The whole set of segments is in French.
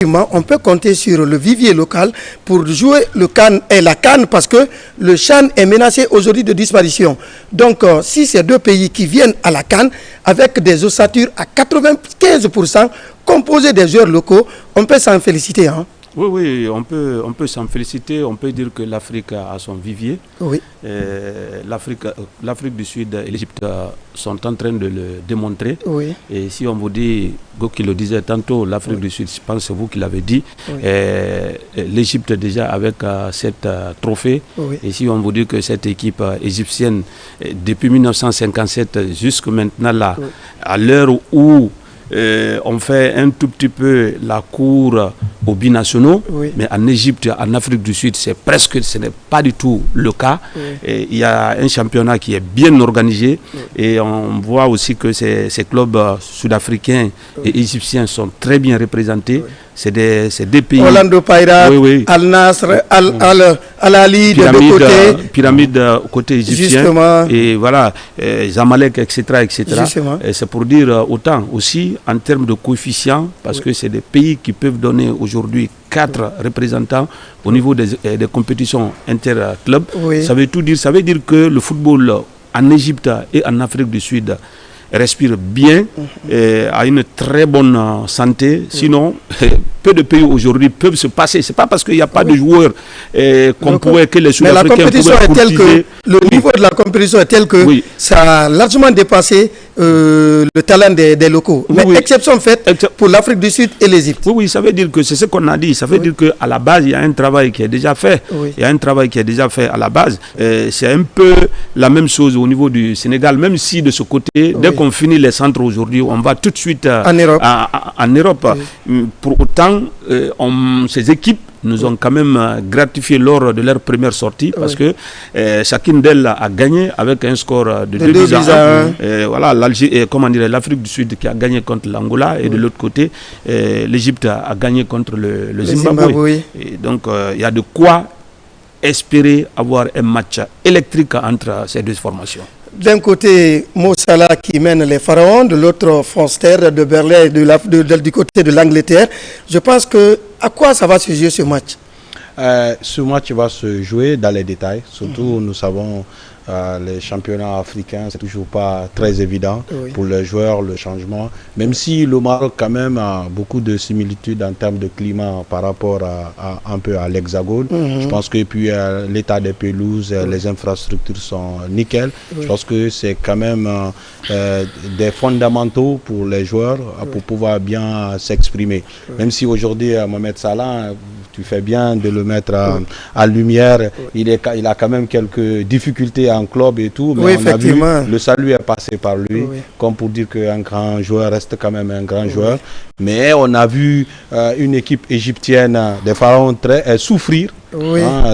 On peut compter sur le vivier local pour jouer le CAN et la CAN parce que le CHAN est menacé aujourd'hui de disparition. Donc, si ces deux pays qui viennent à la CAN avec des ossatures à 95% composées des joueurs locaux, on peut s'en féliciter. Hein? Oui, on peut s'en féliciter. On peut dire que l'Afrique a son vivier. Oui. L'Afrique du Sud et l'Égypte sont en train de le démontrer. Oui. Et si on vous dit, Goki le disait tantôt, l'Afrique du Sud, je pense que c'est vous qui l'avez dit, l'Égypte déjà avec 7 trophées. Oui. Et si on vous dit que cette équipe égyptienne, depuis 1957 jusqu'à maintenant, là, à l'heure où on fait un tout petit peu la cour aux binationaux, mais en Égypte, en Afrique du Sud, ce n'est pas du tout le cas. Il y a un championnat qui est bien organisé et on voit aussi que ces clubs sud-africains et égyptiens sont très bien représentés. C'est des pays. Orlando Pirates, Al Nasr, Al Ali de deux côtés. Pyramide côté égyptien. Justement. Et voilà, Zamalek, etc. Et c'est pour dire autant aussi en termes de coefficient, parce que c'est des pays qui peuvent donner aujourd'hui 4 représentants au niveau des compétitions interclubs. Ça veut tout dire. Ça veut dire que le football en Égypte et en Afrique du Sud respire bien, a une très bonne santé. Sinon, peu de pays aujourd'hui peuvent se passer. C'est pas parce qu'il n'y a pas de joueurs que les Sud-Africains pouvaient courtiser. Le niveau de la compétition est tel que ça a largement dépassé le talent des locaux. Mais exception faite pour l'Afrique du Sud et l'Égypte. Oui, ça veut dire que c'est ce qu'on a dit. Ça veut dire qu'à la base, il y a un travail qui est déjà fait. Il y a un travail qui est déjà fait à la base. C'est un peu la même chose au niveau du Sénégal, même si de ce côté, dès qu'on finit les centres aujourd'hui, on va tout de suite en Europe. Pour autant, ces équipes nous ont quand même gratifié lors de leur première sortie parce que chacune d'elles a gagné avec un score de 2-1. Voilà, l'Afrique du Sud qui a gagné contre l'Angola et de l'autre côté, l'Égypte a gagné contre le Zimbabwe. Et donc, il y a de quoi espérer avoir un match électrique entre ces deux formations. D'un côté, Mo Salah qui mène les Pharaons, de l'autre, Fonster de Berlin et du côté de l'Angleterre. Je pense que à quoi ça va se jouer ce match? Ce match va se jouer dans les détails. Surtout, nous savons les championnats africains, c'est toujours pas très évident pour les joueurs, le changement. Même si le Maroc quand même a beaucoup de similitudes en termes de climat par rapport un peu à l'Hexagone. Je pense que puis l'état des pelouses, les infrastructures sont nickel. Je pense que c'est quand même des fondamentaux pour les joueurs pour pouvoir bien s'exprimer. Même si aujourd'hui Mohamed Salah, tu fais bien de le mettre en lumière, il a quand même quelques difficultés en club et tout, mais on a vu, le salut est passé par lui, comme pour dire qu'un grand joueur reste quand même un grand joueur. Mais on a vu une équipe égyptienne des Pharaons souffrir.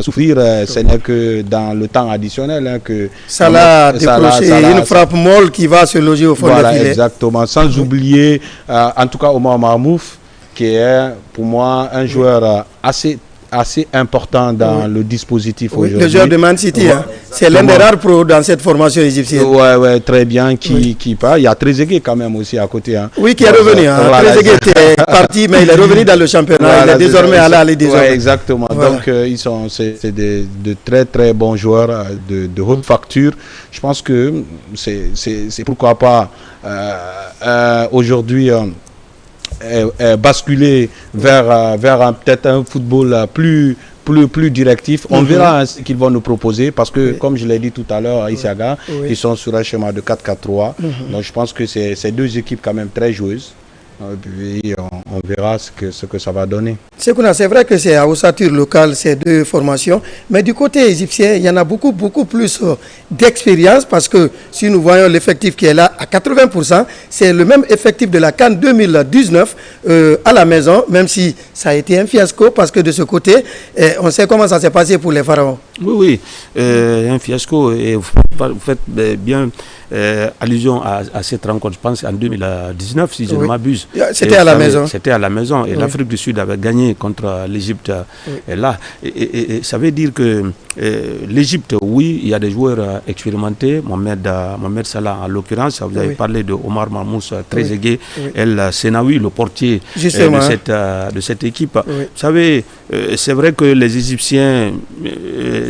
Souffrir, ce n'est que dans le temps additionnel que Salah a décroché une frappe molle qui va se loger au fond du filet. Exactement, sans oublier en tout cas Omar Marmouf, qui est pour moi un joueur assez important dans le dispositif aujourd'hui. Le joueur de Man City, c'est l'un des rares pros dans cette formation égyptienne. Oui, très bien, qui part. Il y a Trezeguet quand même aussi à côté. Oui, qui est revenu. Trezeguet était parti, mais il est revenu dans le championnat. Il est désormais à l'aller désormais. Exactement. Donc, c'est de très très bons joueurs de haute facture. Je pense que c'est pourquoi pas aujourd'hui basculer vers peut-être un football plus directif. On verra ce qu'ils vont nous proposer parce que, comme je l'ai dit tout à l'heure à Isiaga, ils sont sur un schéma de 4-4-3. Donc je pense que c'est deux équipes quand même très joueuses. Et puis on verra ce que ça va donner. C'est vrai que c'est à ossature locale ces deux formations, mais du côté égyptien, il y en a beaucoup plus d'expérience parce que si nous voyons l'effectif qui est là à 80%, c'est le même effectif de la CAN 2019 à la maison, même si ça a été un fiasco parce que de ce côté, on sait comment ça s'est passé pour les Pharaons. Oui, un fiasco. Et vous faites bien allusion à cette rencontre, je pense, en 2019, si je ne m'abuse. C'était à la maison. C'était à la maison. Et l'Afrique du Sud avait gagné contre l'Égypte. Là. Et ça veut dire que l'Égypte, oui, il y a des joueurs expérimentés. Mohamed Salah, en l'occurrence, vous avez parlé de Omar Mamous, Trezeguet, El Senaoui, le portier de cette équipe. Vous savez, c'est vrai que les Égyptiens,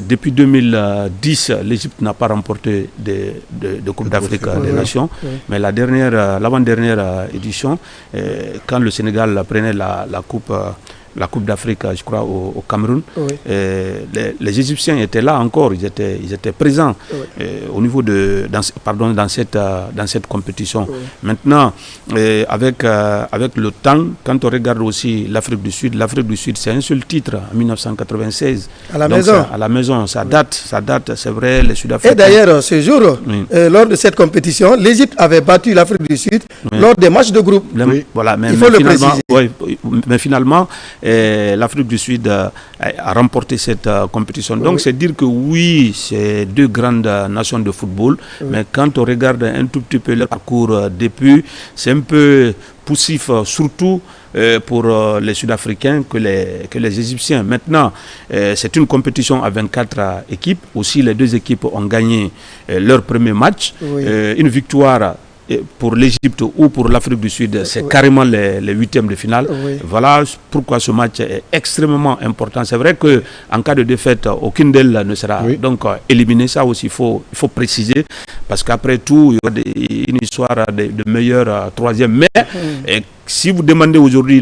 depuis 2010, l'Égypte n'a pas remporté de Coupe d'Afrique des Nations, mais l'avant-dernière édition, quand le Sénégal prenait la Coupe d'Afrique, je crois, au Cameroun, les Égyptiens étaient là encore, ils étaient présents au niveau dans cette compétition. Maintenant, avec le temps, quand on regarde aussi l'Afrique du Sud, c'est un seul titre en 1996. À la maison. Ça date, c'est vrai, les Sud-Africains. Et d'ailleurs, ce jour, lors de cette compétition, l'Égypte avait battu l'Afrique du Sud lors des matchs de groupe. Voilà, il faut le préciser. Mais finalement, l'Afrique du Sud a remporté cette compétition. Donc c'est dire que oui, c'est deux grandes nations de football, mais quand on regarde un tout petit peu le parcours depuis, c'est un peu poussif, surtout pour les Sud-Africains que les Égyptiens. Maintenant, c'est une compétition à 24 équipes. Aussi, les deux équipes ont gagné leur premier match. Une victoire pour l'Égypte ou pour l'Afrique du Sud, c'est carrément les huitièmes de finale. Voilà pourquoi ce match est extrêmement important. C'est vrai qu'en cas de défaite, aucune d'elles ne sera donc éliminée. Ça aussi, il faut préciser, parce qu'après tout, il y aura une histoire de meilleur troisième. Mais si vous demandez aujourd'hui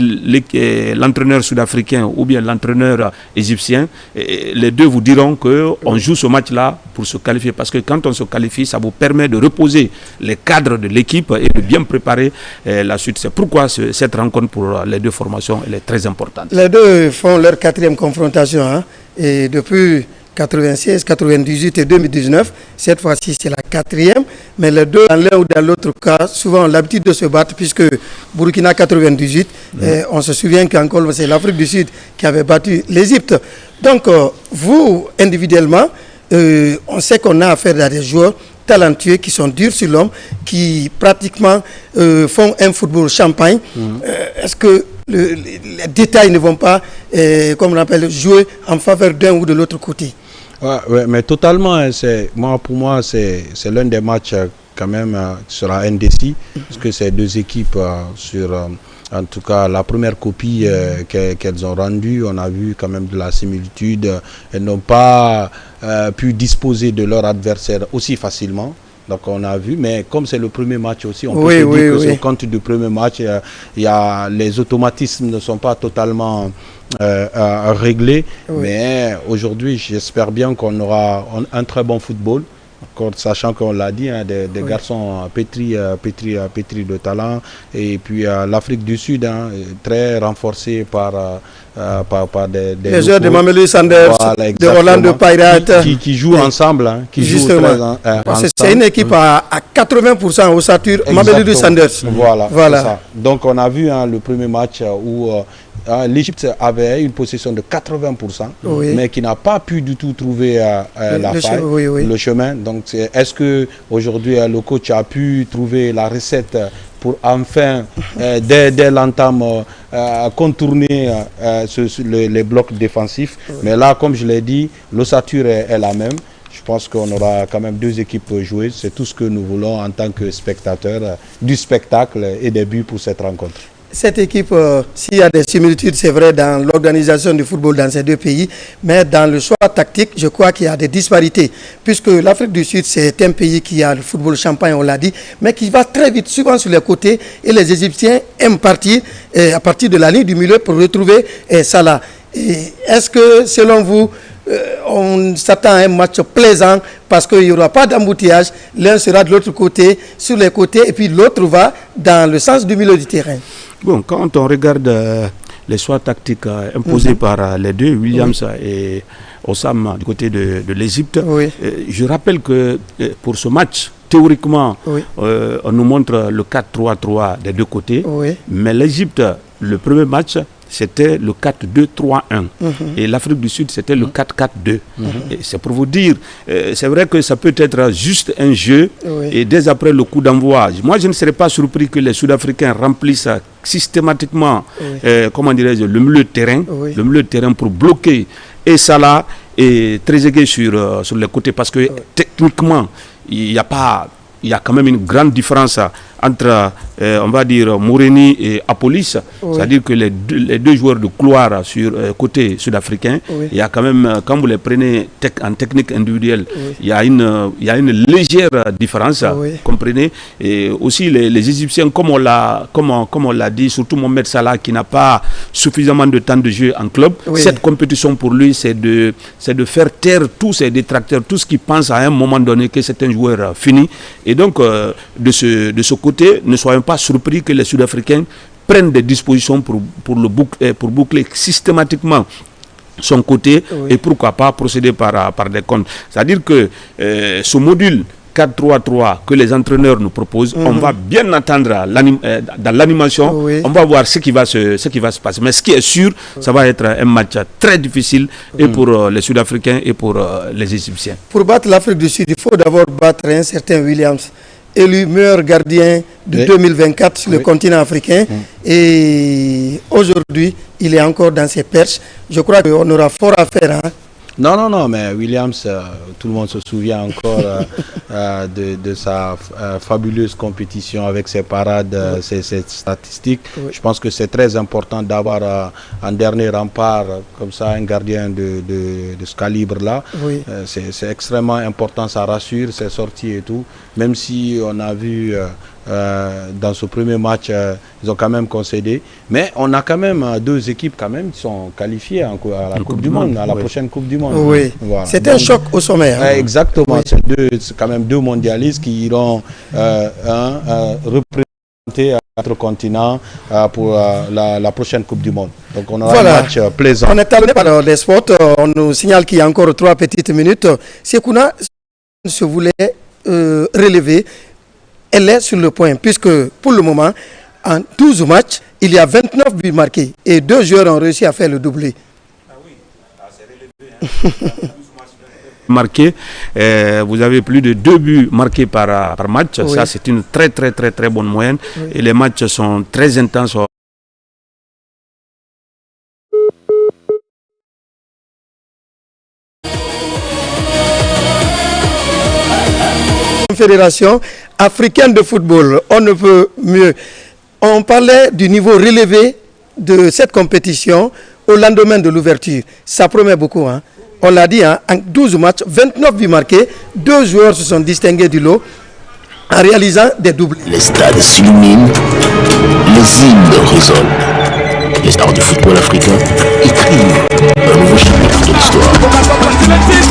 l'entraîneur sud-africain ou bien l'entraîneur égyptien, les deux vous diront qu'on joue ce match-là pour se qualifier. Parce que quand on se qualifie, ça vous permet de reposer les cadres de l'équipe et de bien préparer la suite. C'est pourquoi cette rencontre pour les deux formations elle est très importante. Les deux font leur quatrième confrontation. Et depuis 96, 98 et 2019, cette fois-ci c'est la quatrième, mais les deux dans l'un ou dans l'autre cas souvent ont l'habitude de se battre, puisque Burkina 98, on se souvient qu'encore c'est l'Afrique du Sud qui avait battu l'Égypte. Donc vous individuellement, on sait qu'on a affaire à des joueurs talentueux qui sont durs sur l'homme, qui pratiquement font un football champagne. Est-ce que les détails ne vont pas, comme on appelle, jouer en faveur d'un ou de l'autre côté? Ouais, mais totalement, pour moi, c'est l'un des matchs quand même qui sera indécis, parce que ces deux équipes sur, en tout cas, la première copie qu'elles ont rendue, on a vu quand même de la similitude. Elles n'ont pas pu disposer de leur adversaire aussi facilement. Donc on a vu, mais comme c'est le premier match aussi, on peut se dire que c'est au compte du premier match, les automatismes ne sont pas totalement réglés. Mais aujourd'hui, j'espère bien qu'on aura un très bon football. Sachant qu'on l'a dit, des garçons pétris de talent, et puis l'Afrique du Sud très renforcée par des joueurs de Mamelou Sanders, de Orlando Pirates qui jouent ensemble, c'est une équipe à 80% ossature Mamelou Sanders. Voilà. Ça. Donc on a vu le premier match où l'Égypte avait une possession de 80%, mais qui n'a pas pu du tout trouver le chemin. Donc, est-ce que aujourd'hui le coach a pu trouver la recette pour enfin, dès l'entame, contourner les blocs défensifs? Mais là, comme je l'ai dit, l'ossature est la même. Je pense qu'on aura quand même deux équipes jouées. C'est tout ce que nous voulons en tant que spectateurs du spectacle et des buts pour cette rencontre. Cette équipe, s'il y a des similitudes, c'est vrai, dans l'organisation du football dans ces deux pays, mais dans le choix tactique, je crois qu'il y a des disparités, puisque l'Afrique du Sud, c'est un pays qui a le football champagne, on l'a dit, mais qui va très vite, souvent sur les côtés, et les Égyptiens aiment partir à partir de la ligne du milieu pour retrouver Salah. Est-ce que, selon vous, on s'attend à un match plaisant parce qu'il n'y aura pas d'embouteillage, l'un sera de l'autre côté, sur les côtés, et puis l'autre va dans le sens du milieu du terrain? Bon, quand on regarde les choix tactiques imposés par les deux, Williams et Osam du côté de l'Égypte, je rappelle que pour ce match, théoriquement, on nous montre le 4-3-3 des deux côtés, mais l'Égypte, le premier match, c'était le 4-2-3-1. Et l'Afrique du Sud, c'était le 4-4-2. Et c'est pour vous dire, c'est vrai que ça peut être juste un jeu. Et dès après le coup d'envoi, moi je ne serais pas surpris que les Sud-Africains remplissent systématiquement, comment dirais-je, le milieu de terrain, le milieu de terrain pour bloquer et Salah et Trezeguet sur les côtés, parce que techniquement, il y a quand même une grande différence entre, on va dire, Moreni et Apolis. C'est-à-dire que les deux joueurs de couloir sur côté sud-africain, il y a quand même, quand vous les prenez en technique individuelle, il y a une légère différence, comprenez. Et aussi les Égyptiens, comme on l'a dit, surtout Mohamed Salah, qui n'a pas suffisamment de temps de jeu en club, cette compétition pour lui, c'est de faire taire tous ses détracteurs, tous ceux qui pensent à un moment donné que c'est un joueur fini. Et donc, de ce côté, ne soyons pas surpris que les Sud-Africains prennent des dispositions pour boucler systématiquement son côté et pourquoi pas procéder par des comptes. C'est-à-dire que ce module 4-3-3 que les entraîneurs nous proposent, on va bien attendre dans l'animation, on va voir ce qui va se passer. Mais ce qui est sûr, ça va être un match très difficile et pour les Sud-Africains et pour les Égyptiens. Pour battre l'Afrique du Sud, il faut d'abord battre un certain Williams, élu meilleur gardien de 2024 sur le continent africain. Et aujourd'hui, il est encore dans ses perches. Je crois qu'on aura fort à faire. Non, mais Williams, tout le monde se souvient encore de sa fabuleuse compétition avec ses parades, ses statistiques. Je pense que c'est très important d'avoir un dernier rempart comme ça, un gardien de ce calibre-là. C'est extrêmement important, ça rassure, ses sorties et tout. Même si on a vu dans ce premier match, ils ont quand même concédé. Mais on a quand même deux équipes qui sont qualifiées à la Coupe du Monde, à la prochaine Coupe du Monde. Voilà. C'est un choc au sommet. Exactement, c'est quand même deux mondialistes qui iront représenter notre continent pour la prochaine Coupe du Monde. Donc on aura un match plaisant. On est terminé par les sports. On nous signale qu'il y a encore 3 petites minutes. Sekouna se voulait relever. Elle est sur le point, puisque pour le moment, en 12 matchs, il y a 29 buts marqués et 2 joueurs ont réussi à faire le doublé. Ah oui, c'est relevé. Marqué, vous avez plus de 2 buts marqués par match. Ça, c'est une très bonne moyenne. Et les matchs sont très intenses. Fédération africaine de football, on ne peut mieux. On parlait du niveau relevé de cette compétition au lendemain de l'ouverture. Ça promet beaucoup. On l'a dit, en 12 matchs, 29 buts marqués, 2 joueurs se sont distingués du lot en réalisant des doubles. Les stades s'illuminent, les hymnes résonnent. Les stars du football africain écrivent un nouveau chapitre de l'histoire.